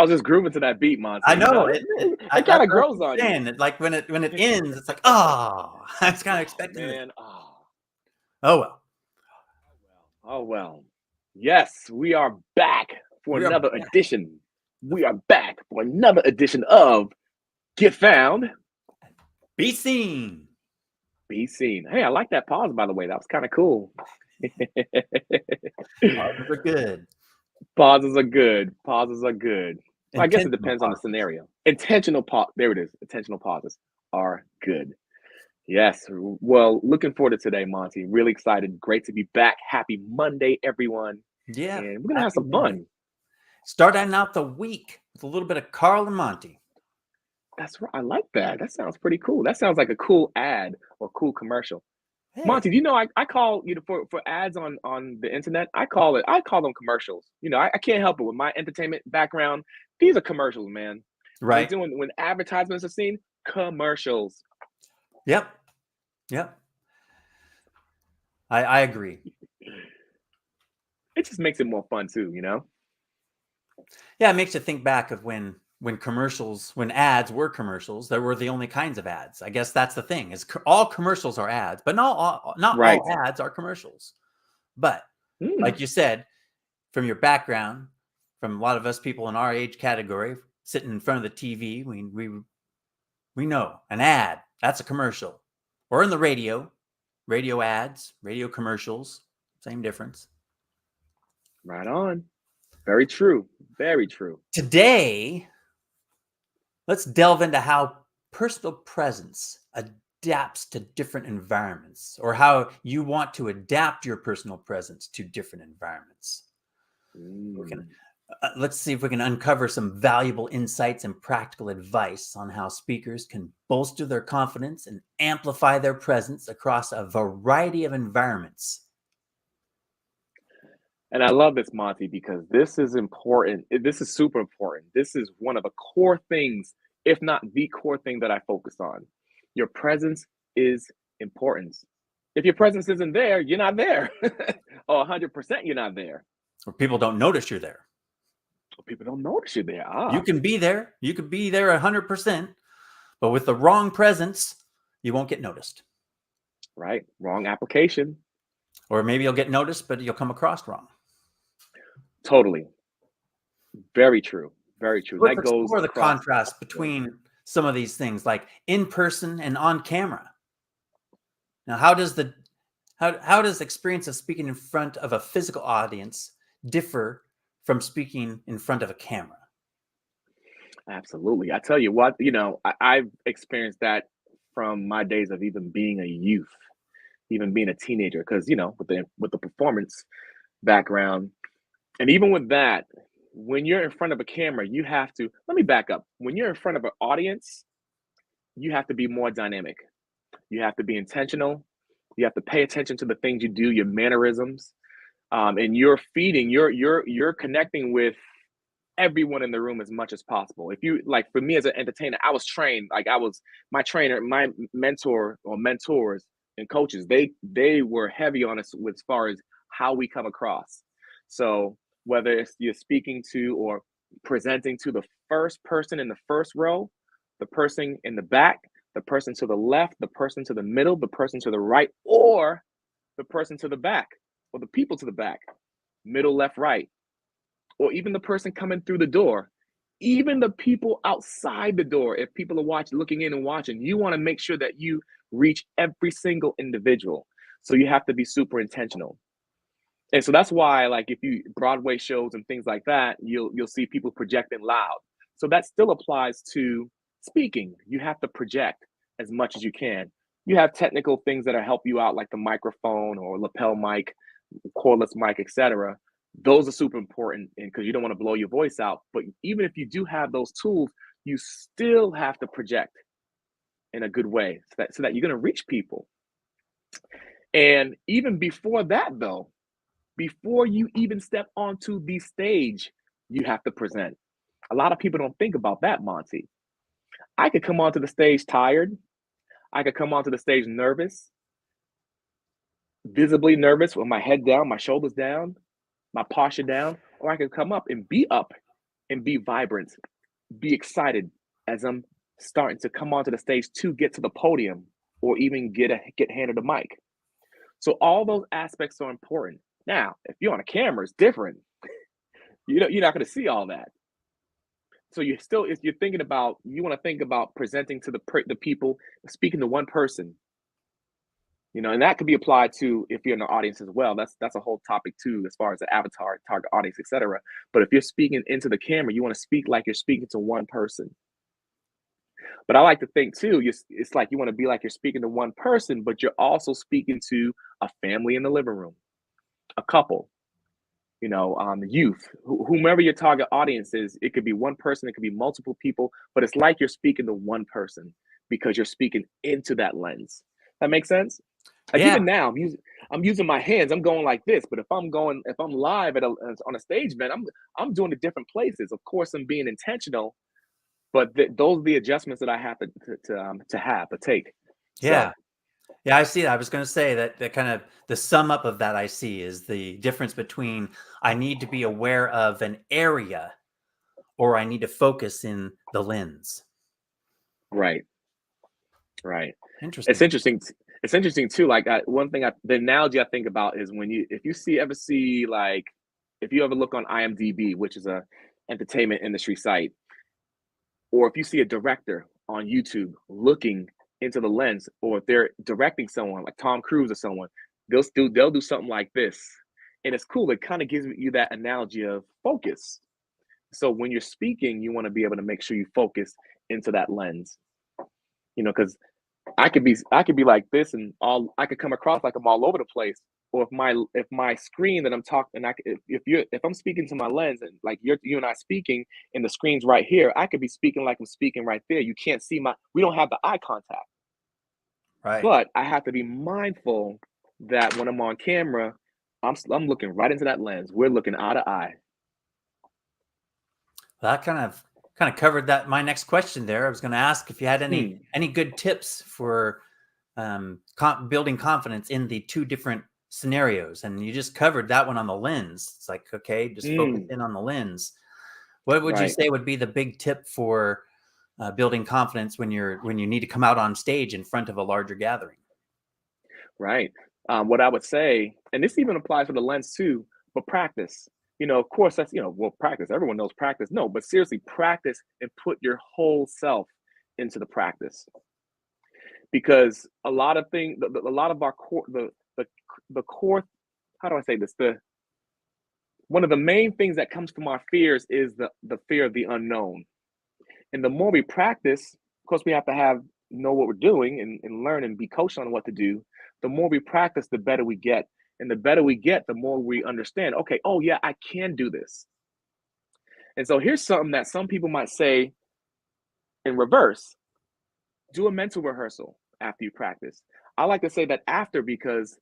I was just grooving to that beat, Monty. I know it that's kind of what grows I'm on saying. you. Like when it ends, it's like, oh, I was kind of Oh expecting this. man. Oh. Oh well, Oh well. Yes, we are back for we are another edition. We are back for another edition of Get Found, be seen. Be Seen. Hey, I like that pause, by the way. That was kind of cool. Pauses are good. Pauses are good. Pauses are good. Well, I guess it Intentional depends on the pauses. scenario. Intentional pause. There it is. Intentional pauses are good. Yes. Well, looking forward to today, Monty. Really excited. Great to be back. Happy Monday, everyone. Yeah, And we're going to have happy some Monday. fun. Starting out the week with a little bit of Carl and Monty. That's right. I like that. That sounds pretty cool. That sounds like a cool ad or cool commercial. Hey, Monty, do you know I call for ads on the internet? I call them commercials. I can't help it with my entertainment background. These are commercials, man. right? When advertisements are seen, commercials. Yep. I agree. It just makes it more fun too, Yeah, it makes you think back of when ads were commercials. There were the only kinds of ads. I guess that's the thing is all commercials are ads, but not Right. all ads are commercials. But Mm. like you said, from your background, from a lot of us people in our age category, sitting in front of the TV, we know an ad, that's a commercial. Or in the radio ads, radio commercials, same difference. Right on. Very true. Very true. Today, let's delve into how personal presence adapts to different environments, or how you want to adapt your personal presence to different environments. Let's see if we can uncover some valuable insights and practical advice on how speakers can bolster their confidence and amplify their presence across a variety of environments. And I love this, Monty, because this is important. This is super important. This is one of the core things, if not the core thing that I focus on. Your presence is important. If your presence isn't there, you're not there. Or 100% you're not there. Or people don't notice you're there. People don't notice you're there. You can be there. You could be there 100%, but with the wrong presence, you won't get noticed. Right. Wrong application. Or maybe you'll get noticed, but you'll come across wrong. Totally. Very true. Very true. Let's explore the contrast between some of these things, like in person and on camera. Now, how does the experience of speaking in front of a physical audience differ from speaking in front of a camera? Absolutely. I tell you what, I've experienced that from my days of even being a youth, even being a teenager, because with the performance background, and even with that, when you're in front of a camera, you have to. Let me back up. When you're in front of an audience, you have to be more dynamic. You have to be intentional. You have to pay attention to the things you do, your mannerisms, and you're connecting with everyone in the room as much as possible. If you like, for me as an entertainer, I was trained. Like my trainer, my mentor or mentors and coaches. They were heavy on us as far as how we come across. So whether it's you're speaking to or presenting to the first person in the first row, the person in the back, the person to the left, the person to the middle, the person to the right, or the person to the back, or the people to the back, middle, left, right, or even the person coming through the door, even the people outside the door. If people are looking in and watching, you want to make sure that you reach every single individual. So you have to be super intentional. And so that's why, like, if you Broadway shows and things like that, you'll see people projecting loud. So that still applies to speaking. You have to project as much as you can. You have technical things that help you out, like the microphone or lapel mic, cordless mic, etc. Those are super important because you don't want to blow your voice out. But even if you do have those tools, you still have to project in a good way so that you're going to reach people. And even before that, though, before you even step onto the stage, you have to present. A lot of people don't think about that, Monty. I could come onto the stage tired. I could come onto the stage nervous, visibly nervous, with my head down, my shoulders down, my posture down, or I could come up and be up and be vibrant, be excited as I'm starting to come onto the stage to get to the podium or even get handed a mic. So all those aspects are important. Now, if you're on a camera, it's different. You're not going to see all that. So you still, if you're thinking about, you want to think about presenting to the people, speaking to one person, and that could be applied to if you're in the audience as well. That's a whole topic too, as far as the avatar, target audience, etc. But if you're speaking into the camera, you want to speak like you're speaking to one person. But I like to think too, it's like you want to be like you're speaking to one person, but you're also speaking to a family in the living room, a couple, youth, whomever your target audience is. It could be one person, it could be multiple people, but it's like you're speaking to one person because you're speaking into that lens. That makes sense? Like Yeah. even now, I'm using my hands. I'm going like this, but if I'm live on a stage, man, I'm doing it different places. Of course, I'm being intentional, but those are the adjustments that I have to take. Yeah. So Yeah, I see that. I was going to say that the kind of the sum up of that I see is the difference between I need to be aware of an area or I need to focus in the lens. right, right. It's Interesting. interesting. It's interesting too. Like one thing, the analogy I think about is when if you ever see like, if you ever look on IMDb, which is a entertainment industry site, or if you see a director on YouTube looking into the lens, or if they're directing someone like Tom Cruise or someone, they'll do something like this, and it's cool. It kind of gives you that analogy of focus. So when you're speaking, you want to be able to make sure you focus into that lens, because I could be like this, and I could come across like I'm all over the place. Or if my screen that I'm talking, if I'm speaking to my lens, and like you and I speaking, and the screen's right here, I could be speaking like I'm speaking right there. You can't see we don't have the eye contact, Right. but I have to be mindful that when I'm on camera, I'm looking right into that lens. We're looking eye to eye. That kind of covered that. My next question there, I was going to ask if you had Hmm. any good tips for building confidence in the two different scenarios, and you just covered that one on the lens. It's like, okay, just focus Hmm. in on the lens. What would you Right. say would be the big tip for building confidence when you need to come out on stage in front of a larger gathering? Right. What I would say, and this even applies for the lens too, but practice. Of course, that's, well, practice. Everyone knows practice. No, but seriously, practice and put your whole self into the practice, because a lot of things, a lot of our core, the core, how do I say this? One of the main things that comes from our fears is the fear of the unknown. And the more we practice, of course, we have to know what we're doing and learn and be coached on what to do. The more we practice, the better we get. And the better we get, the more we understand, okay, oh yeah, I can do this. And so here's something that some people might say in reverse: do a mental rehearsal after you practice. I like to say that after, because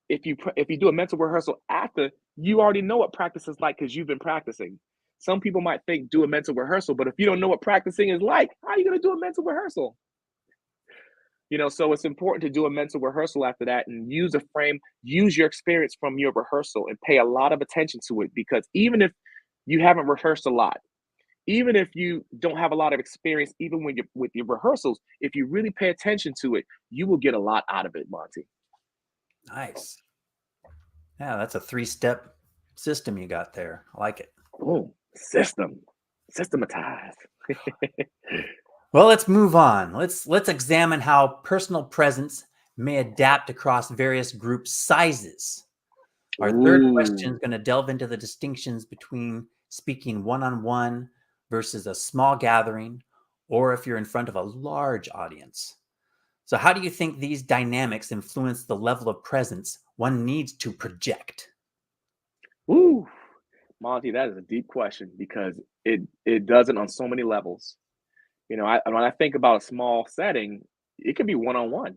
if you do a mental rehearsal after, you already know what practice is like because you've been practicing. Some people might think do a mental rehearsal, but if you don't know what practicing is like, how are you going to do a mental rehearsal? So it's important to do a mental rehearsal after that and use your experience from your rehearsal and pay a lot of attention to it, because even if you haven't rehearsed a lot, even if you don't have a lot of experience, even when you're with your rehearsals, if you really pay attention to it, you will get a lot out of it, Monty. Nice. Yeah, that's a 3-step system you got there. I like it. Oh, systematized. Well, let's move on. Let's examine how personal presence may adapt across various group sizes. Our third question is Ooh. going to delve into the distinctions between speaking one-on-one versus a small gathering, or if you're in front of a large audience. So how do you think these dynamics influence the level of presence one needs to project? Ooh. Monty, that is a deep question because it does it on so many levels. When I think about a small setting, it could be one on one.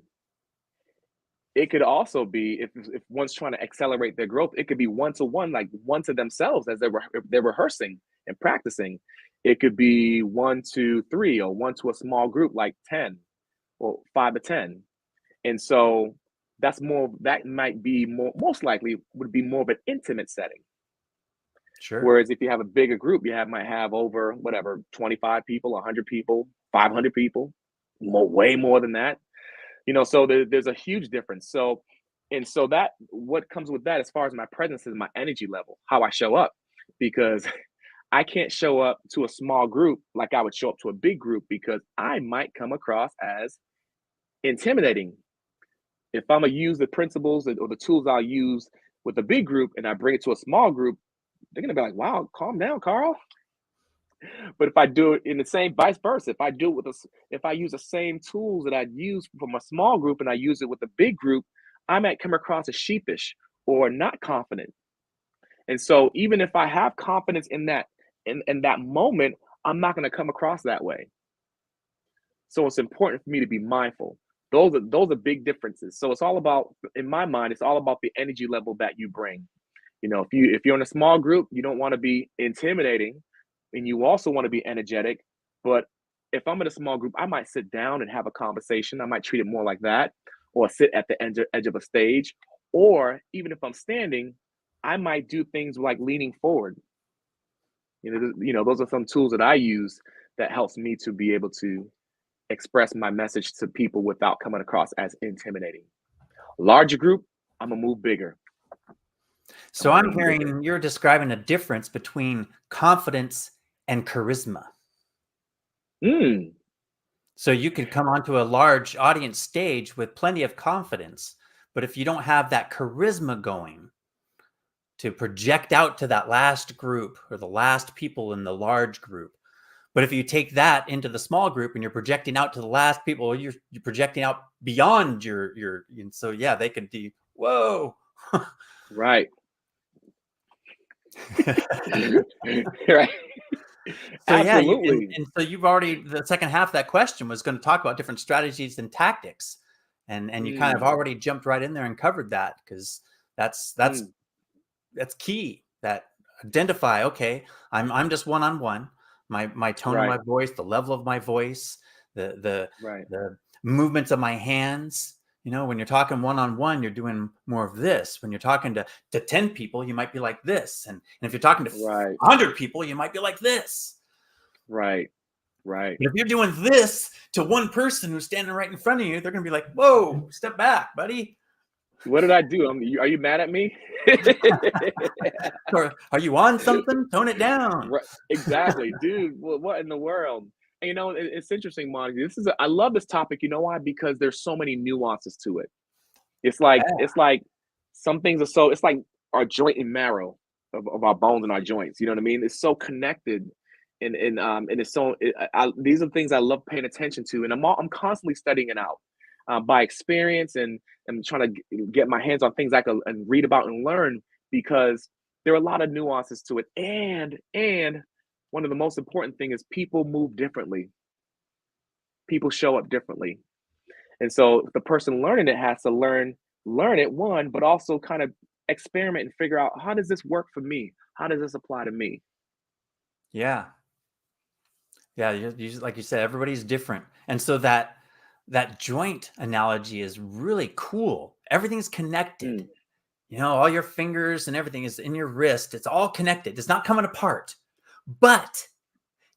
It could also be, if one's trying to accelerate their growth, it could be one to one, like one to themselves as they're rehearsing and practicing. It could be 1 to 3, or one to a small group like 10 or 5 to 10. And so that might be more, most likely would be more of an intimate setting. Sure. Whereas if you have a bigger group, might have over whatever 25 people, 100 people, 500 people, way more than that. So there's a huge difference. So that what comes with that as far as my presence is my energy level, how I show up, because I can't show up to a small group like I would show up to a big group because I might come across as intimidating. If I'm gonna use the principles or the tools I'll use with a big group and I bring it to a small group, they're gonna be like, "Wow, calm down, Carl." But if I do it in the same vice versa, if I use the same tools that I'd use from a small group and I use it with a big group, I might come across as sheepish or not confident. And so even if I have confidence in that moment, I'm not going to come across that way. So it's important for me to be mindful. Those are big differences. So it's all about, in my mind, it's all about the energy level that you bring. If you're in a small group, you don't want to be intimidating, and you also want to be energetic. But if I'm in a small group, I might sit down and have a conversation. I might treat it more like that, or sit at the edge of a stage, or even if I'm standing, I might do things like leaning forward. Those are some tools that I use that helps me to be able to express my message to people without coming across as intimidating. Larger group, I'm gonna move bigger. I'm So gonna I'm move bigger. hearing you're describing a difference between confidence and charisma. Mm, So you could come onto a large audience stage with plenty of confidence, but if you don't have that charisma going to project out to that last group or the last people in the large group, but if you take that into the small group and you're projecting out to the last people, you're projecting out beyond your. And so yeah, they could be whoa. right. Right. So yeah, you Absolutely. and so you've already the second half of that question was going to talk about different strategies and tactics, and you kind of Mm, already jumped right in there and covered that because that's that's mm, that's key. That identify, okay, I'm just one on one. My tone of right, my voice, the level of my voice, the the right, the movements of my hands. When you're talking one on one, you're doing more of this. When you're talking to 10 people, you might be like this, and if you're talking to right, 100 people, you might be like this. right, right. But if you're doing this to one person who's standing right in front of you, they're going to be like, whoa, step back, buddy. What did I do? Are you mad at me? Or are you on something? Tone it down. Right, exactly, dude. What in the world? And, it's interesting, Monica. I love this topic. You know why? Because there's so many nuances to it. It's like some things are so. It's like our joint and marrow of our bones and our joints. You know what I mean? It's so connected, and it's so. These are things I love paying attention to, and I'm constantly studying it out by experience, and trying to get my hands on things I can and read about and learn, because there are a lot of nuances to it, and one of the most important thing is people move differently. People show up differently. And so the person learning it has to learn it, one, but also kind of experiment and figure out, how does this work for me? How does this apply to me? Yeah. Yeah. Like you said, everybody's different. And so that joint analogy is really cool. Everything's connected. Mm, All your fingers and everything is in your wrist. It's all connected. It's not coming apart. But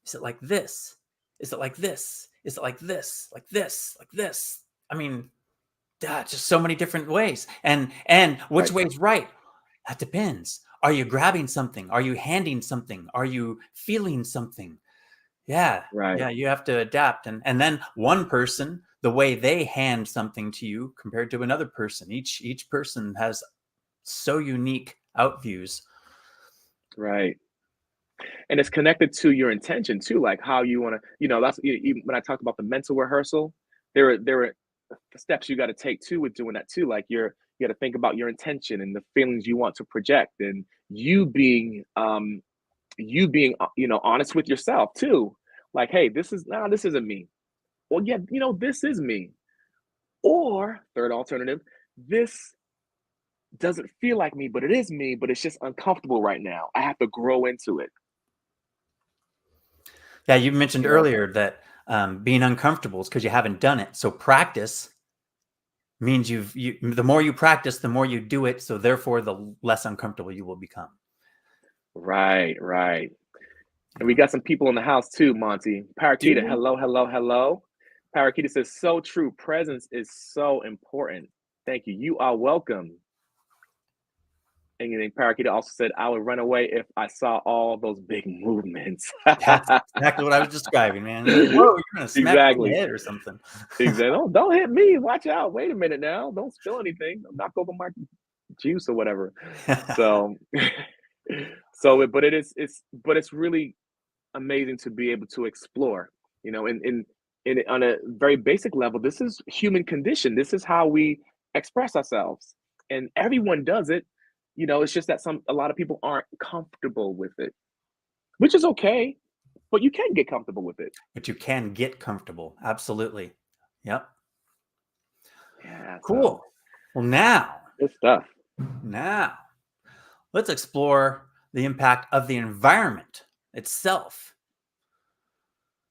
is it like this? Is it like this? Is it like this? Like this? Like this? I mean, just so many different ways. And which right, way's right? That depends. Are you grabbing something? Are you handing something? Are you feeling something? Yeah. right, Yeah, you have to adapt. And then one person, the way they hand something to you compared to another person. Each person has so unique outviews. right. And it's connected to your intention too, like how you want to, that's even when I talked about the mental rehearsal, there are steps you got to take too with doing that too. Like you got to think about your intention and the feelings you want to project, and you being honest with yourself too. Like, hey, this isn't me. Well, yeah, this is me. Or third alternative, this doesn't feel like me, but it is me, but it's just uncomfortable right now. I have to grow into it. Yeah, you mentioned You know, earlier that being uncomfortable is because you haven't done it. So practice means the more you practice, the more you do it. So therefore, the less uncomfortable you will become. Right, right. And we got some people in the house too, Monty. Do Parakeeta, we? hello, hello, hello. Parakeeta says, so true. Presence is so important. Thank you. You are welcome. And then Parakeeta also said, I would run away if I saw all those big movements. That's exactly what I was describing, man. It's like, whoa, you're gonna smack me in the Exactly. head or something. Exactly. Oh, don't hit me. Watch out. Wait a minute now. Don't spill anything. Don't knock over my juice or whatever. So, but it's really amazing to be able to explore, in on a very basic level. This is human condition. This is how we express ourselves, and everyone does it. It's just that a lot of people aren't comfortable with it, which is okay, but you can get comfortable with it. But you can get comfortable. Absolutely. Yep. Yeah, so Cool. Well, now, good stuff. now let's explore the impact of the environment itself.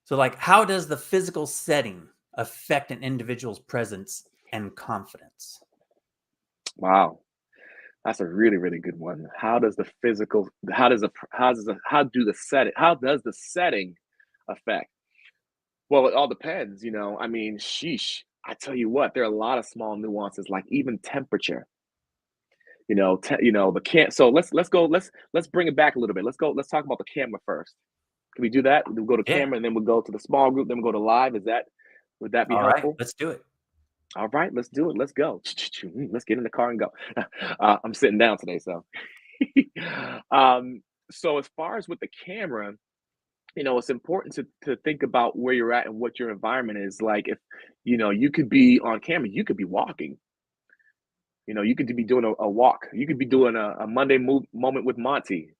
So, like, how does the physical setting affect an individual's presence and confidence? Wow, that's a really, really good one. How does the setting affect? Well, it all depends, I mean, sheesh. I tell you what, there are a lot of small nuances, like even temperature. The can. So let's bring it back a little bit. Let's go. Let's talk about the camera first. Can we do that? We'll go to Yeah. camera, and then we'll go to the small group. Then we'll go to live. Would that be All right. helpful? Let's do it. All right, let's do it. Let's go. Let's get in the car and go. I'm sitting down today, so. um, so as far as with the camera, it's important to think about where you're at and what your environment is. Like, if you could be on camera, you could be walking. You could be doing a walk. You could be doing a Monday moment with Monty.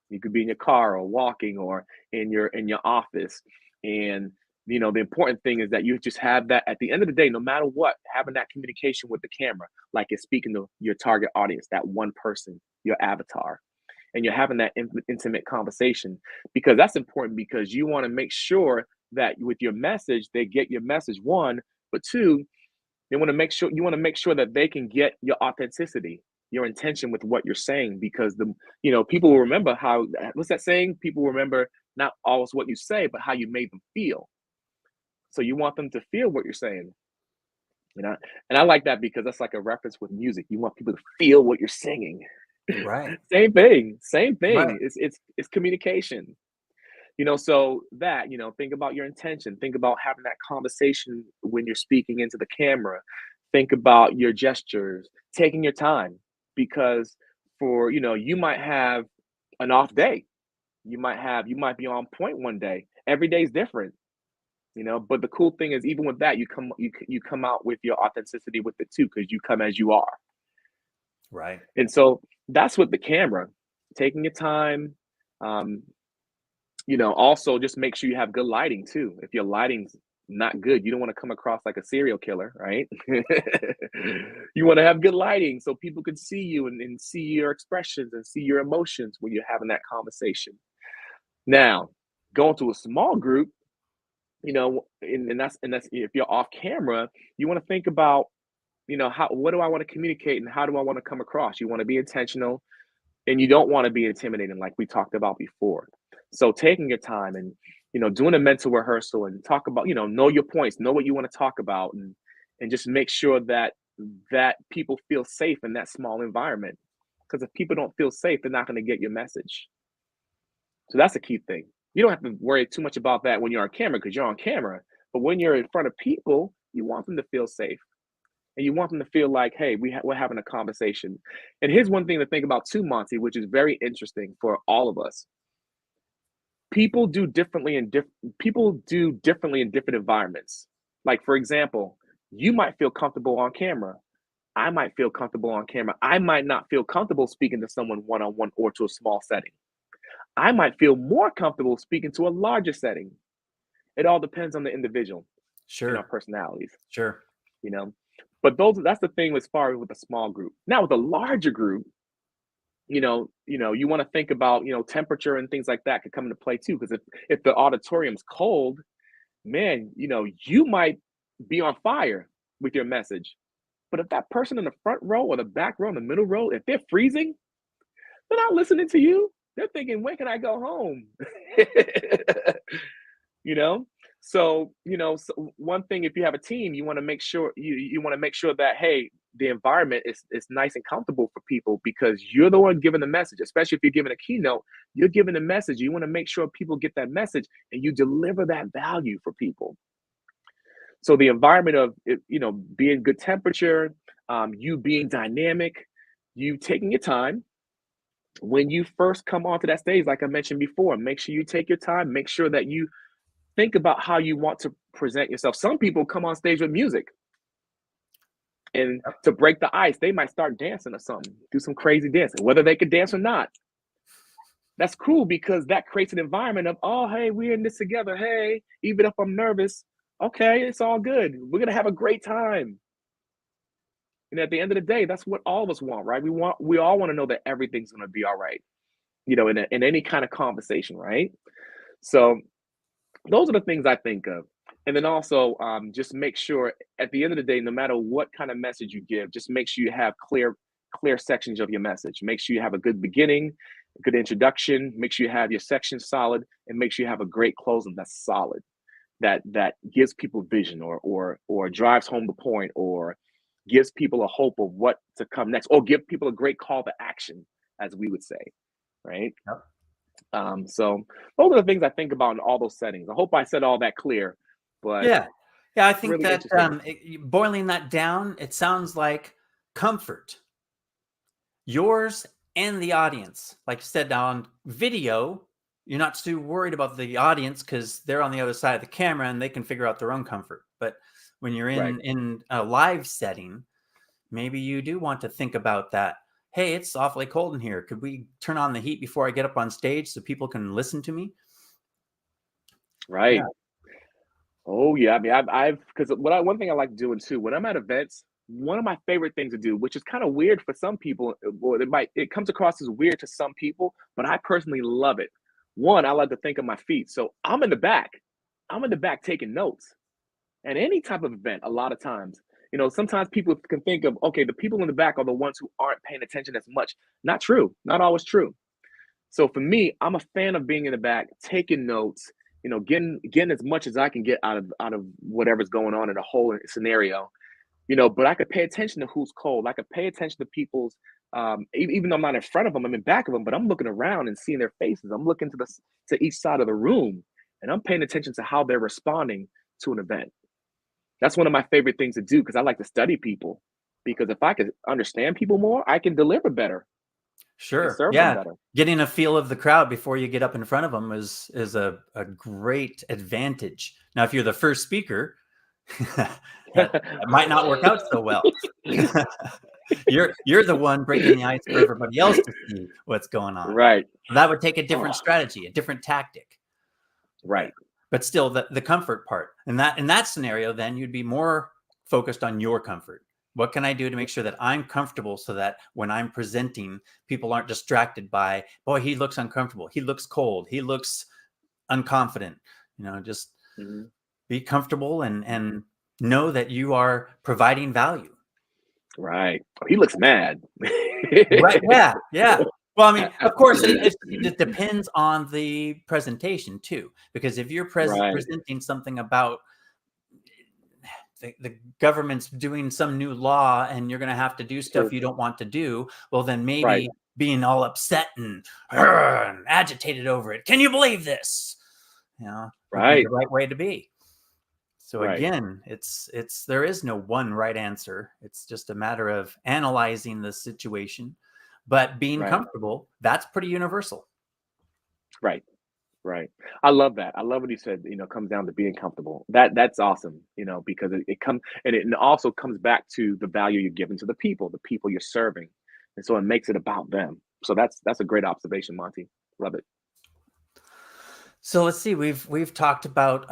You could be in your car or walking or in your office. And the important thing is that you just have that at the end of the day, no matter what, having that communication with the camera, like it's speaking to your target audience, that one person, your avatar, and you're having that intimate conversation, because that's important, because you want to make sure that with your message, they get your message, one, but two, you want to make sure that they can get your authenticity, your intention with what you're saying, because people will remember how, what's that saying? People remember not always what you say, but how you made them feel. So you want them to feel what you're saying, you know. And I like that because that's like a reference with music. You want people to feel what you're singing. Right. Same thing. Same Right. thing. It's communication. So that, think about your intention. Think about having that conversation when you're speaking into the camera. Think about your gestures, taking your time, because you might have an off day. You might be on point one day. Every day is different, but the cool thing is, even with that, you come out with your authenticity with it too, because you come as you are. Right. And so that's with the camera, taking your time. Um, also just make sure you have good lighting too. If your lighting's not good, you don't want to come across like a serial killer, right? You want to have good lighting so people can see you, and see your expressions and see your emotions when you're having that conversation. Now, going to a small group, and that's if you're off camera, you want to think about, how what do I want to communicate and how do I want to come across? You want to be intentional, and you don't want to be intimidating, like we talked about before. So taking your time and doing a mental rehearsal and talk about, know your points, know what you want to talk about, and just make sure that people feel safe in that small environment, because if people don't feel safe, they're not going to get your message. So that's a key thing. You don't have to worry too much about that when you're on camera, because you're on camera, but when you're in front of people, you want them to feel safe, and you want them to feel like, hey, we're having a conversation. And here's one thing to think about too, Monty, which is very interesting for all of us. People do differently in different environments. Like, for example, you might feel comfortable on camera. I might feel comfortable on camera. I might not feel comfortable speaking to someone one on one or to a small setting. I might feel more comfortable speaking to a larger setting. It all depends on the individual and our Sure. personalities, Sure. you know. But that's the thing as far as with a small group. Now with a larger group, you want to think about, temperature and things like that could come into play too. Because if the auditorium's cold, man, you might be on fire with your message. But if that person in the front row or the back row, in the middle row, if they're freezing, they're not listening to you. They're thinking, when can I go home? you know so one thing, if you have a team, you want to make sure you want to make sure that, hey, the environment is nice and comfortable for people, because you're the one giving the message. Especially if you're giving a keynote, you're giving a message. You want to make sure people get that message, and you deliver that value for people. So the environment of it, being good temperature, you being dynamic, you taking your time. When you first come onto that stage, like I mentioned before, make sure you take your time. Make sure that you think about how you want to present yourself. Some people come on stage with music, and to break the ice, they might start dancing or something, do some crazy dancing, whether they could dance or not. That's cool, because that creates an environment of, oh, hey, we're in this together. Hey, even if I'm nervous, okay, it's all good. We're going to have a great time. And at the end of the day, that's what all of us want, right? We all want to know that everything's going to be all right, in any kind of conversation, right? So those are the things I think of. And then also, just make sure at the end of the day, no matter what kind of message you give, just make sure you have clear sections of your message. Make sure you have a good beginning, a good introduction. Make sure you have your section solid, and make sure you have a great closing that's solid, that gives people vision, or drives home the point, or gives people a hope of what to come next, or give people a great call to action, as we would say, right? Yep. So those are the things I think about in all those settings. I hope I said all that clear, but Yeah. Yeah. I think really that interesting. boiling that down, it sounds like comfort, yours and the audience. Like you said, now on video, you're not too worried about the audience because they're on the other side of the camera and they can figure out their own comfort. But when you're Right. in a live setting, maybe you do want to think about that. Hey, it's awfully cold in here. Could we turn on the heat before I get up on stage so people can listen to me? Right. Yeah. Oh yeah. I mean, I've because one thing I like doing too, when I'm at events, one of my favorite things to do, which is kind of weird for some people, or it comes across as weird to some people, but I personally love it. One, I like to think of my feet. So I'm in the back. I'm in the back taking notes. At any type of event, a lot of times, sometimes people can think of, okay, the people in the back are the ones who aren't paying attention as much. Not true. Not always true. So for me, I'm a fan of being in the back, taking notes, getting as much as I can get out of whatever's going on in a whole scenario. But I could pay attention to who's cold. I could pay attention to people's, even though I'm not in front of them, I'm in back of them, but I'm looking around and seeing their faces. I'm looking to each side of the room, and I'm paying attention to how they're responding to an event. That's one of my favorite things to do, because I like to study people. Because if I could understand people more, I can deliver better and Sure. serve them Yeah. better. Getting a feel of the crowd before you get up in front of them is a great advantage. Now, if you're the first speaker, that might not work out so well. You're the one breaking the ice for everybody else to see what's going on. Right. So that would take a Oh, different strategy, a different tactic. right. But still, the comfort part. And that in that scenario, then you'd be more focused on your comfort. What can I do to make sure that I'm comfortable so that when I'm presenting, people aren't distracted by, boy, he looks uncomfortable. He looks cold. He looks unconfident. Just Mhm. be comfortable and know that you are providing value. Right. Oh, he looks mad. Right. Yeah. Yeah. Well, I mean, of course, it depends on the presentation too, because if you're Right. presenting something about the government's doing some new law and you're going to have to do stuff True. you don't want to do, well, then Right. maybe being all upset and agitated over it. Can you believe this? Would be Right. the right way to be. So Right. again, there is no one right answer. It's just a matter of analyzing the situation, but being Right. comfortable, that's pretty universal. Right. Right. I love that. I love what you said, comes down to being comfortable. That's awesome, because it comes, and it also comes back to the value you're giving to the people you're serving. And so it makes it about them. So that's a great observation, Monty. Love it. So let's see. We've talked about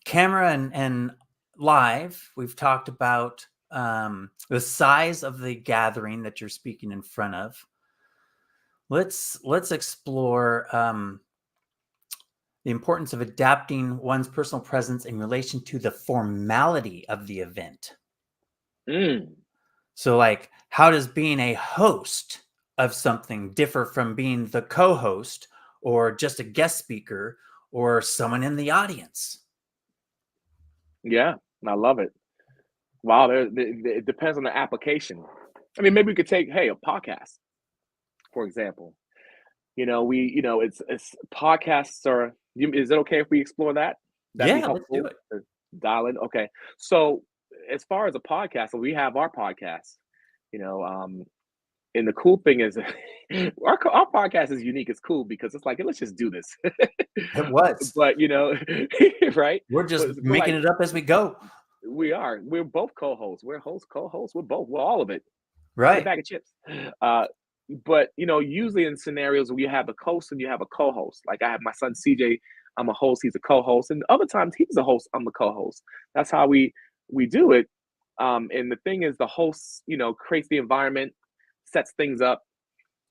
camera and live. We've talked about the size of the gathering that you're speaking in front of. Let's explore the importance of adapting one's personal presence in relation to the formality of the event. Mm. So, like, how does being a host of something differ from being the co-host or just a guest speaker or someone in the audience? Yeah, I love it. Wow, it depends on the application. I mean, maybe we could take, hey, a podcast, for example. It's podcasts are. Is it okay if we explore that? That'd be Yeah, let's do helpful it. to dial in. Okay, so as far as a podcast, we have our podcast. You know, and the cool thing is, our podcast is unique. It's cool because it's like, let's just do this. It was. But right? We're just But making like it up as we go. we're both co-hosts. We're host, co-hosts. We're all of it in a Right. bag of chips. Uh, but usually in scenarios where you have a host and you have a co-host. Like I have my son CJ. I'm a host. He's a co-host, and other times he's a host. I'm the co-host. That's how we do it. And the thing is, the host, creates the environment, sets things up.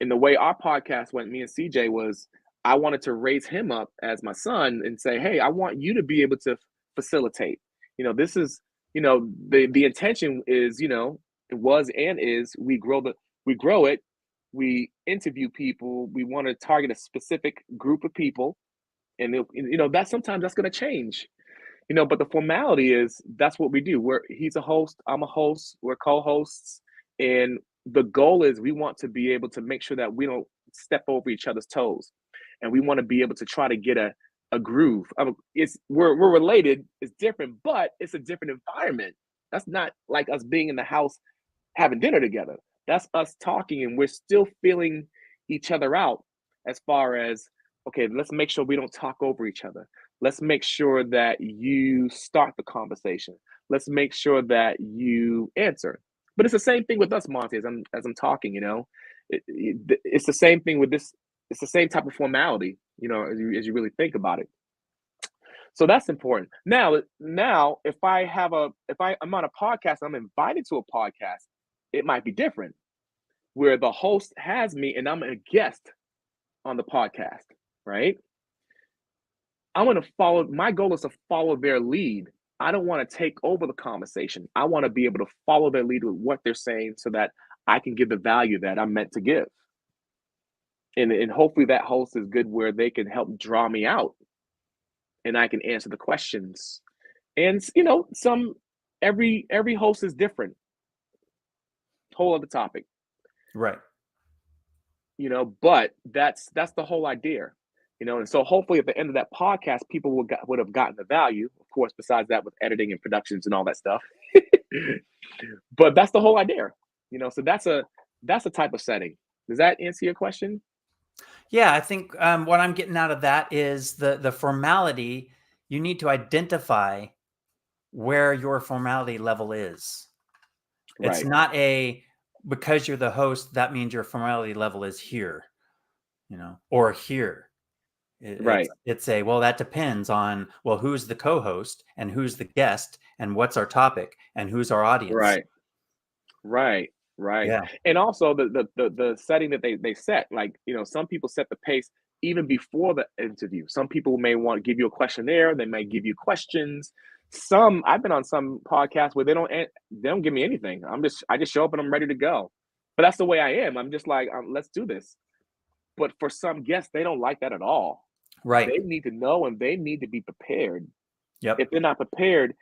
And the way our podcast went, me and CJ, was I wanted to raise him up as my son and say, hey, I want you to be able to facilitate. This is, the intention is, it was and is we grow it, we interview people, we want to target a specific group of people, and that sometimes that's going to change. But the formality is that's what we do. He's a host, I'm a host, we're co-hosts, and the goal is we want to be able to make sure that we don't step over each other's toes, and we want to be able to try to get a groove. We're related, it's different, but it's a different environment. That's not like us being in the house having dinner together. That's us talking, and we're still feeling each other out as far as, okay, let's make sure we don't talk over each other. Let's make sure that you start the conversation. Let's make sure that you answer. But it's the same thing with us, Monty, as I'm talking, it's the same thing with this. It's the same type of formality, as you really think about it. So that's important. Now, if I'm on a podcast, I'm invited to a podcast, it might be different, where the host has me and I'm a guest on the podcast, right? I'm going to follow. My goal is to follow their lead. I don't want to take over the conversation. I want to be able to follow their lead with what they're saying so that I can give the value that I'm meant to give. And hopefully that host is good where they can help draw me out and I can answer the questions. And every host is different. Whole other topic. Right. But that's the whole idea. And so hopefully at the end of that podcast, people would have gotten the value, of course, besides that with editing and productions and all that stuff. But that's the whole idea. So that's a type of setting. Does that answer your question? Yeah, I think what I'm getting out of that is the formality. You need to identify where your formality level is. It's Right. not because you're the host, that means your formality level is here, or here. Right. It's well, that depends on, well, who's the co-host and who's the guest and what's our topic and who's our audience. Right. Yeah. And also the setting that they set, like, some people set the pace even before the interview. Some people may want to give you a questionnaire, they may give you questions. I've been on some podcasts where they don't give me anything. I just show up and I'm ready to go. But that's the way I am. I'm just like, let's do this. But for some guests, they don't like that at all. Right. They need to know and they need to be prepared. Yep. If they're not prepared,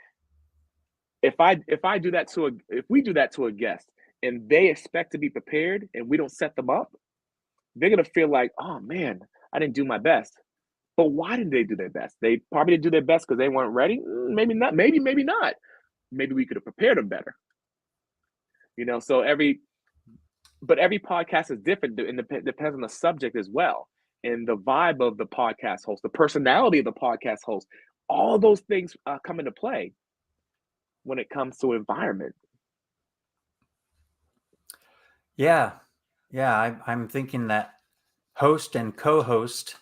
if we do that to a guest and they expect to be prepared and we don't set them up, they're gonna feel like, oh man, I didn't do my best. But why didn't they do their best? They probably didn't do their best because they weren't ready. Maybe not. Maybe not. Maybe we could have prepared them better. So every podcast is different and depends on the subject as well, and the vibe of the podcast host, the personality of the podcast host. All those things come into play when it comes to environment. Yeah. I'm thinking that host and co-host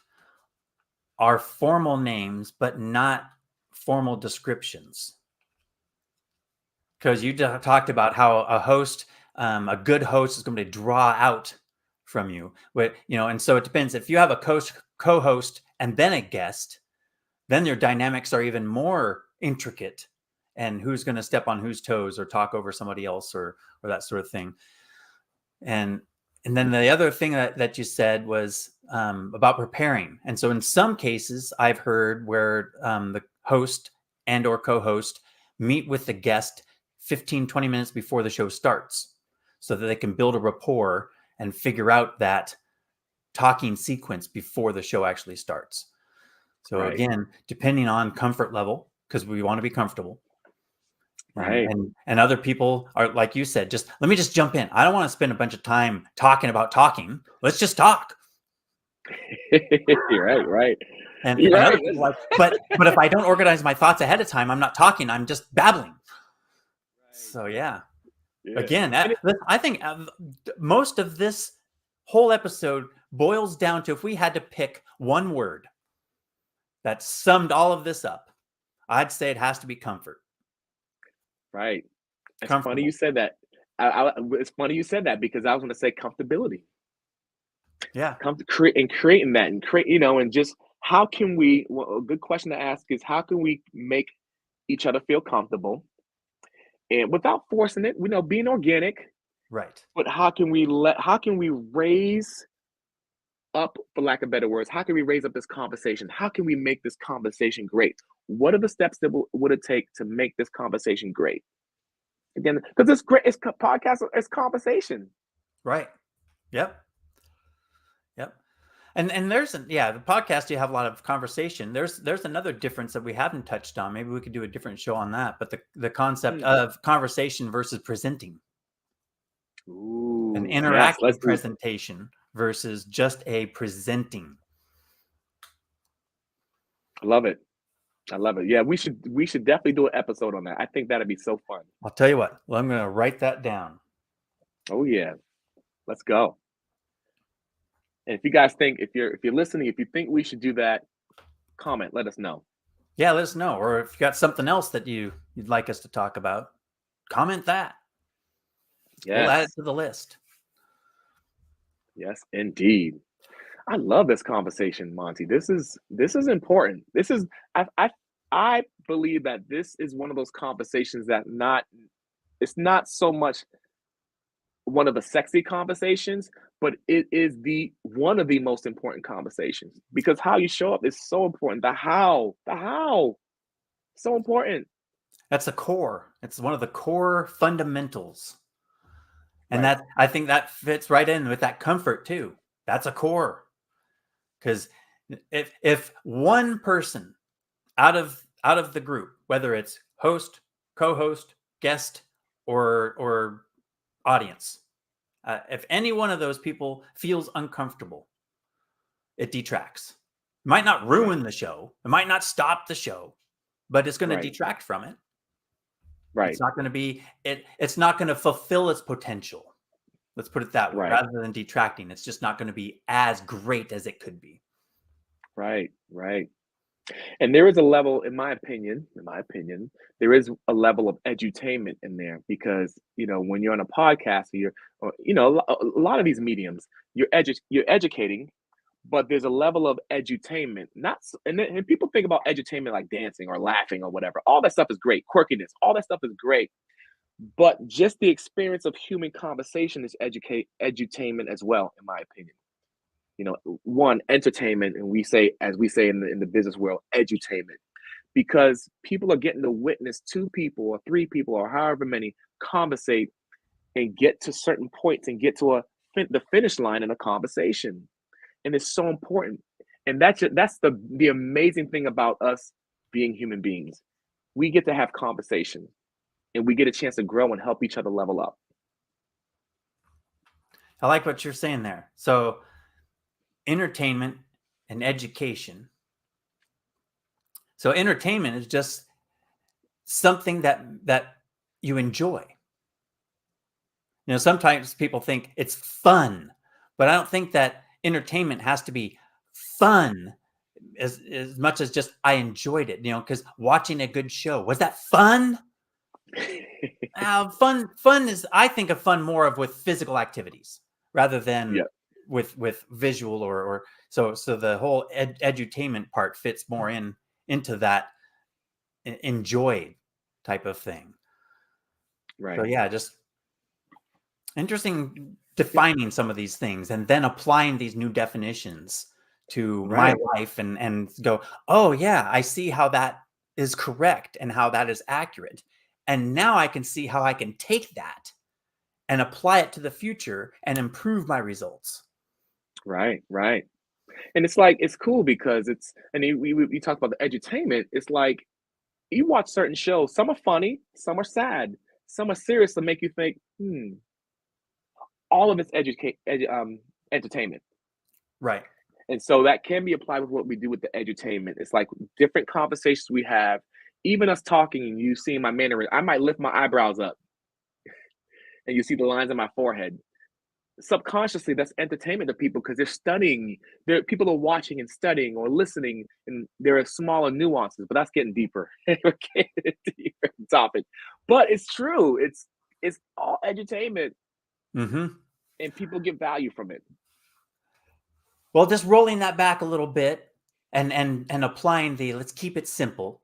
are formal names, but not formal descriptions. Because you talked about how a good host is going to draw out from you. But, and so it depends. If you have a co-host and then a guest, then your dynamics are even more intricate, and who's going to step on whose toes or talk over somebody else or that sort of thing. And And then the other thing that you said was about preparing. And so in some cases, I've heard where the host and or co-host meet with the guest 15, 20 minutes before the show starts so that they can build a rapport and figure out that talking sequence before the show actually starts. So Right. again, depending on comfort level, because we want to be comfortable. Right. And other people are, like you said, just let me just jump in. I don't want to spend a bunch of time talking about talking. Let's just talk. You're right. Right. And You're other right. people like, but if I don't organize my thoughts ahead of time, I'm not talking. I'm just babbling. So yeah. Yeah. Again, And I think most of this whole episode boils down to if we had to pick one word that summed all of this up, I'd say it has to be comfort. right. It's funny you Comfortable. said that. It's funny you said that because I was going to say comfortability. Yeah. Creating that and create, and just how can we? Well, a good question to ask is how can we make each other feel comfortable and without forcing it, being organic, Right. but how can we raise up, for lack of better words, how can we raise up this conversation? How can we make this conversation great? What are the steps that would it take to make this conversation great? Again, because it's great, podcast, it's conversation. Right. Yep. Yep. And there's the podcast, you have a lot of conversation. There's another difference that we haven't touched on. Maybe we could do a different show on that. But the concept Mm. of conversation versus presenting, an Ooh, yes, let's interactive do. presentation versus just a presenting. I love it. I love it. Yeah, we should definitely do an episode on that. I think that'd be so fun. I'll tell you what. Well, I'm going to write that down. Oh yeah, let's go. And if you guys think, if you're listening, if you think we should do that, comment. Let us know. Yeah, let us know. Or if you got something else that you'd like us to talk about, comment that. We'll add it Yes, to the list. yes, indeed. I love this conversation, Monty. This is important. This is I believe that this is one of those conversations that not it's not so much one of the sexy conversations, but it is the one of the most important conversations because how you show up is so important. The how, so important. That's the core. It's one of the core fundamentals. And Right, that, I think that fits right in with that comfort too. That's a core. Because if one person out of the group, whether it's host, co-host, guest, or audience, if any one of those people feels uncomfortable, it detracts. It might not right, ruin the show. It might not stop the show, but it's going to right, detract from it. It's right, not going to be it's not going to fulfill its potential. Let's put it that way. right, Rather than detracting, it's just not going to be as great as it could be. right, right. And there is a level, in my opinion, there is a level of edutainment in there because when you're on a podcast, or a lot of these mediums, you're educating, but there's a level of edutainment. Not s- and people think about edutainment like dancing or laughing or whatever. All that stuff is great, quirkiness, all that stuff is great. But just the experience of human conversation is edutainment as well, in my opinion. One entertainment, and as we say in the business world, edutainment, because people are getting to witness two people or three people or however many conversate and get to certain points and get to the finish line in a conversation, and it's so important. And that's the amazing thing about us being human beings. We get to have conversation, and we get a chance to grow and help each other level up. I like what you're saying there. So, entertainment and education. So, entertainment is just something that you enjoy. Sometimes people think it's fun, but I don't think that entertainment has to be fun as much as just I enjoyed it. Because watching a good show, was that fun? Fun is, I think of fun more of with physical activities rather than Yeah, with visual or so the whole edutainment part fits more into that enjoy type of thing. So right. yeah, just interesting Yep. defining some of these things and then applying these new definitions to my Right. life and go, oh yeah, I see how that is correct and how that is accurate. And now I can see how I can take that and apply it to the future and improve my results. Right. Right. And it's like it's cool because it's and we talked about the edutainment. It's like you watch certain shows. Some are funny, some are sad, some are serious to make you think. All of it's entertainment. Right. And so that can be applied with what we do with the edutainment. It's like different conversations we have, even us talking and you seeing my mannerism. I might lift my eyebrows up and you see the lines on my forehead. Subconsciously, that's entertainment to people because they're studying. People are watching and studying or listening, and there are smaller nuances. But that's getting deeper. We're getting deeper topic, but it's true. It's all edutainment, Mm-hmm. and people get value from it. Well, just rolling that back a little bit and applying the let's keep it simple.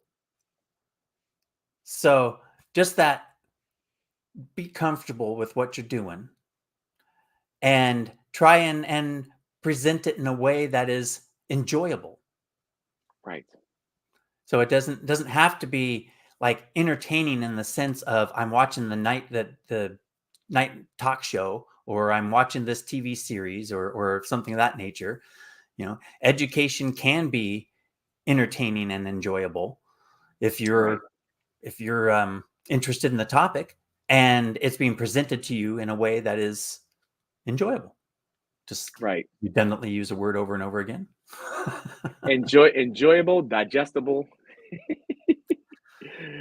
So just that, be comfortable with what you're doing and try and present it in a way that is enjoyable. Right. So it doesn't have to be like entertaining in the sense of I'm watching the night talk show or I'm watching this TV series or something of that nature. Education can be entertaining and enjoyable if Right. you're interested in the topic and it's being presented to you in a way that is enjoyable. Just Right. redundantly use a word over and over again. Enjoyable, digestible.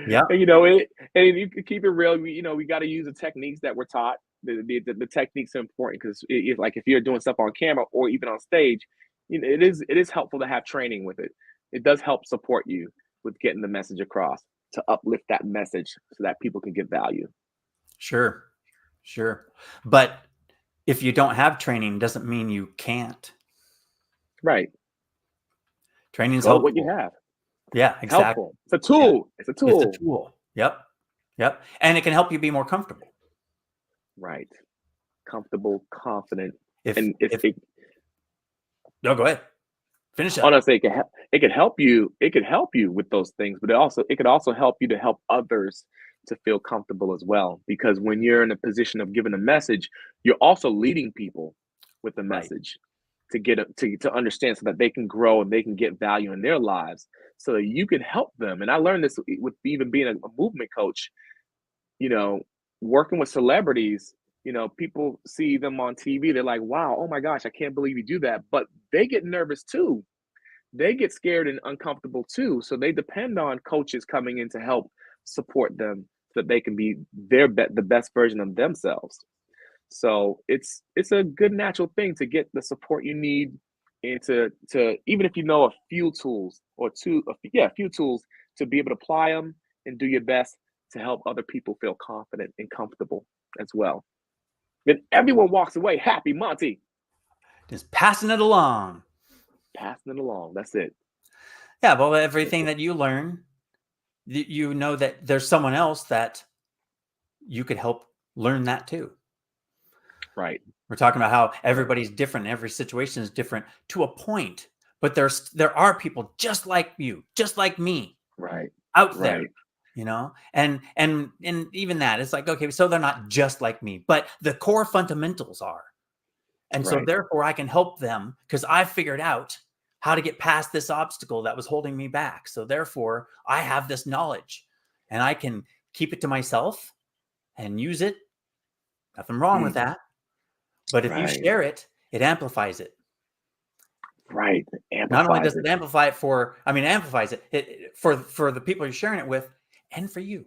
Yeah, And, you know, and you can keep it real. We got to use the techniques that we're taught. The techniques are important because like if you're doing stuff on camera or even on stage, it is helpful to have training with it. It does help support you with getting the message across to uplift that message so that people can get value. sure. Sure. But if you don't have training, doesn't mean you can't. Right. Training is Go with what you helpful. have. Yeah, It's exactly. helpful. It's a Yeah. tool. It's a It's a tool. tool. Yep. Yep. And it can help you be more comfortable. Right. Comfortable, confident, If and if if it no, go ahead. Finish up. honestly, it could help you. It could help you with those things, but it could also help you to help others to feel comfortable as well. Because when you're in a position of giving a message, you're also leading people with the Right. message to get to understand so that they can grow and they can get value in their lives, so that you can help them. And I learned this with even being a movement coach. You know, working with celebrities. People see them on TV. They're like, "Wow, oh my gosh, I can't believe you do that," but they get nervous too, they get scared and uncomfortable too. So they depend on coaches coming in to help support them so that they can be the best version of themselves. So it's a good natural thing to get the support you need and to even if you know a few tools or a few tools to be able to apply them and do your best to help other people feel confident and comfortable as well. Then everyone walks away happy, Monty, Just passing it along. passing it along. That's it. Yeah, well, That's everything it. that you learn, you know that there's someone else that you could help learn that too. Right. We're talking about how Right. everybody's different, every situation is different to a point, but there are people just like you, just like me Right. out there, Right. and even that, it's like, okay, so they're not just like me, but the core fundamentals are. And so Right. therefore I can help them because I figured out how to get past this obstacle that was holding me back. So therefore I have this knowledge and I can keep it to myself and use it. Nothing wrong with Mm, that. But if you right. share it, it amplifies it. Right. Not only Amplifies does it. it amplifies it for the people you're sharing it with and for you.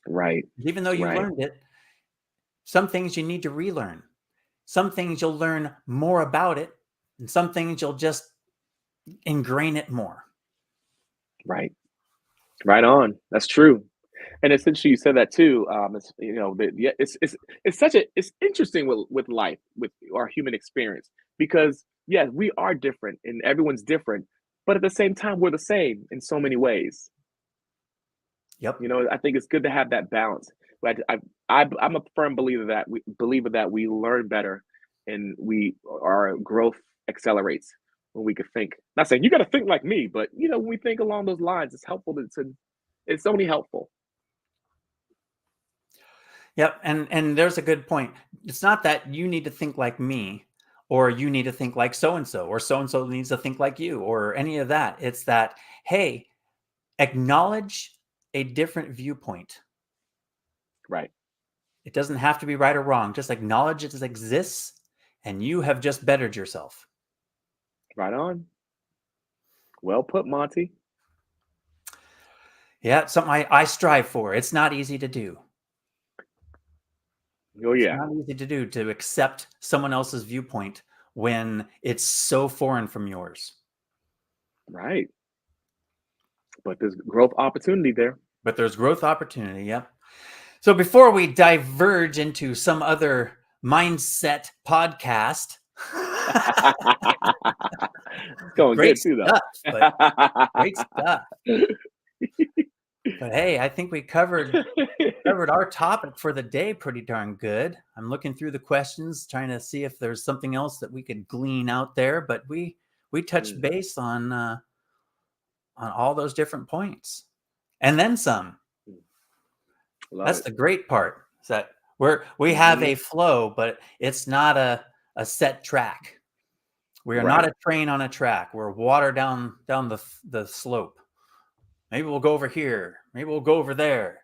Right. Even though you Right. learned it, some things you need to relearn. Some things you'll learn more about it, and some things you'll just ingrain it more. Right. Right on. That's true. And it's interesting you said that too. Yeah, it's interesting with life, with our human experience, because yes, we are different and everyone's different, but at the same time, we're the same in so many ways. Yep. I think it's good to have that balance. But I'm a firm believer that we learn better, and our growth accelerates when we could think. Not saying you got to think like me, but when we think along those lines, it's helpful it's only helpful. Yep, and there's a good point. It's not that you need to think like me, or you need to think like so and so needs to think like you, or any of that. It's that, hey, acknowledge a different viewpoint. Right. It doesn't have to be right or wrong. Just acknowledge it exists, and you have just bettered yourself. Right on. Well put, Monty. Yeah, it's something I strive for. It's not easy to do. Oh It's yeah. not easy to do, to accept someone else's viewpoint when it's so foreign from yours. Right. But there's growth opportunity there. But there's growth opportunity. Yep. So before we diverge into some other mindset podcast, It's going great good too, stuff, but though. great stuff. But hey, I think we covered our topic for the day pretty darn good. I'm looking through the questions, trying to see if there's something else that we could glean out there. But we touched base on all those different points, and then some. That's the great part. Is that we have a flow, but it's not a set track. We are not a train on a track. We're water down the slope. Maybe we'll go over here. Maybe we'll go over there.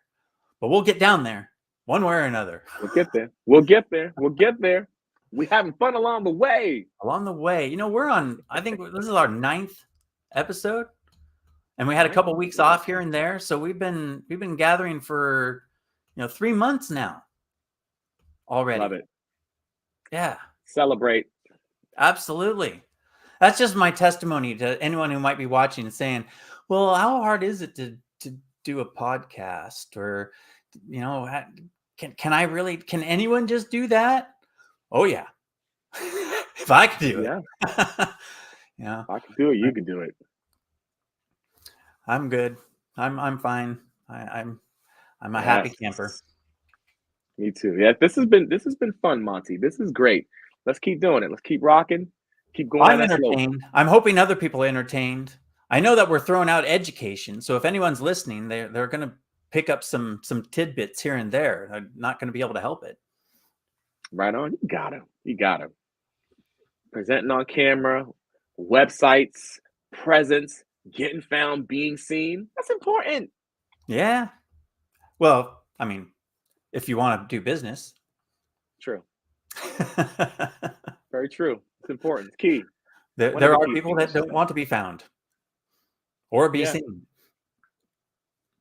But we'll get down there one way or another. We'll get there. We'll get there. We'll get there. We having fun along the way. Along the way, we're on. I think this is our 9th episode, and we had a couple weeks off here and there. So we've been gathering for 3 months now already. Love it. Yeah. Celebrate. Absolutely. That's just my testimony to anyone who might be watching and saying, well, how hard is it to do a podcast? Or, can anyone just do that? Oh yeah. If I can do it. Yeah. If I can do it, you can do it. I'm good. I'm fine. I'm a happy camper. Me too. Yeah, this has been fun, Monty. This is great. Let's keep doing it. Let's keep rocking. Keep going. I'm entertained. I'm hoping other people are entertained. I know that we're throwing out education, so if anyone's listening, they're going to pick up some tidbits here and there. I'm not going to be able to help it. Right on. You got to. Presenting on camera, websites, presence, getting found, being seen. That's important. Yeah. Well, I mean, if you want to do business. True. Very true. It's important. It's key. There are people that don't want to be found or be seen.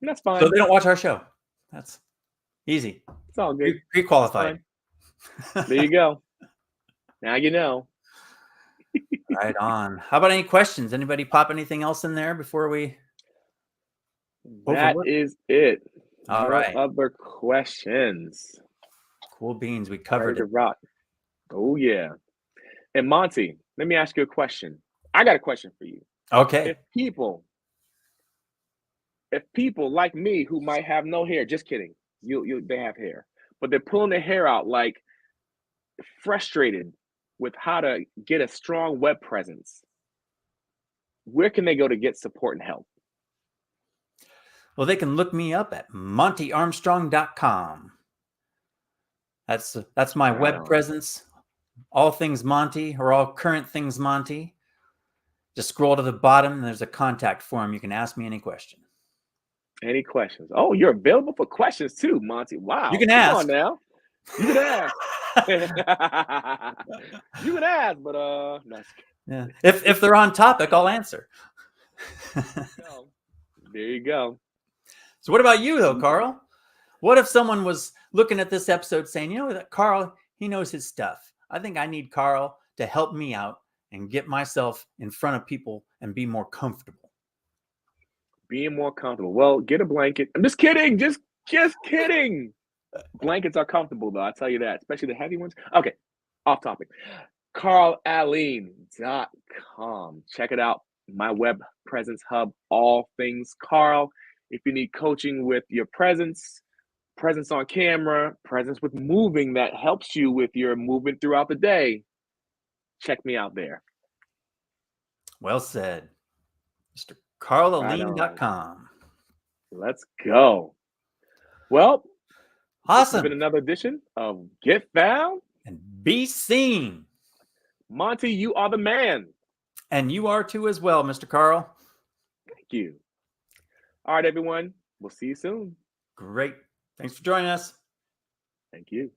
That's fine. So they don't watch our show. That's easy. It's all good. Pre-qualified. There you go. Now you know. Right on. How about any questions? Anybody pop anything else in there before we? That is it. All right. Other questions. Cool beans. We covered it. Rock. Oh yeah. And Monty, let me ask you a question. I got a question for you. Okay. If people like me who might have no hair, just kidding, they have hair, but they're pulling their hair out, like frustrated with how to get a strong web presence, where can they go to get support and help? Well, they can look me up at montyarmstrong.com. That's my web presence. All things Monty, or all current things Monty. Just scroll to the bottom and there's a contact form. You can ask me any question. Any questions? Oh, you're available for questions too, Monty. Wow. You can ask. Come on now. You can ask. You can ask, but no. Yeah. If they're on topic, I'll answer. There you go. So what about you though, Carl? What if someone was looking at this episode saying, that Carl, he knows his stuff. I think I need Carl to help me out and get myself in front of people and be more comfortable. Being more comfortable. Well, get a blanket. I'm just kidding. Just kidding. Blankets are comfortable though. I tell you that, especially the heavy ones. Okay, off topic. CarlAlene.com. Check it out. My web presence hub. All things Carl. If you need coaching with your presence, presence on camera, presence with moving that helps you with your movement throughout the day, check me out there. Well said. Mr. Right on. carlaline.com. Let's go. Well, this has been Awesome. another edition of Get Found And be seen. Monty, you are the man. And you are too as well, Mr. Carl. Thank you. All right, everyone. We'll see you soon. Great. Thanks for joining us. Thank you.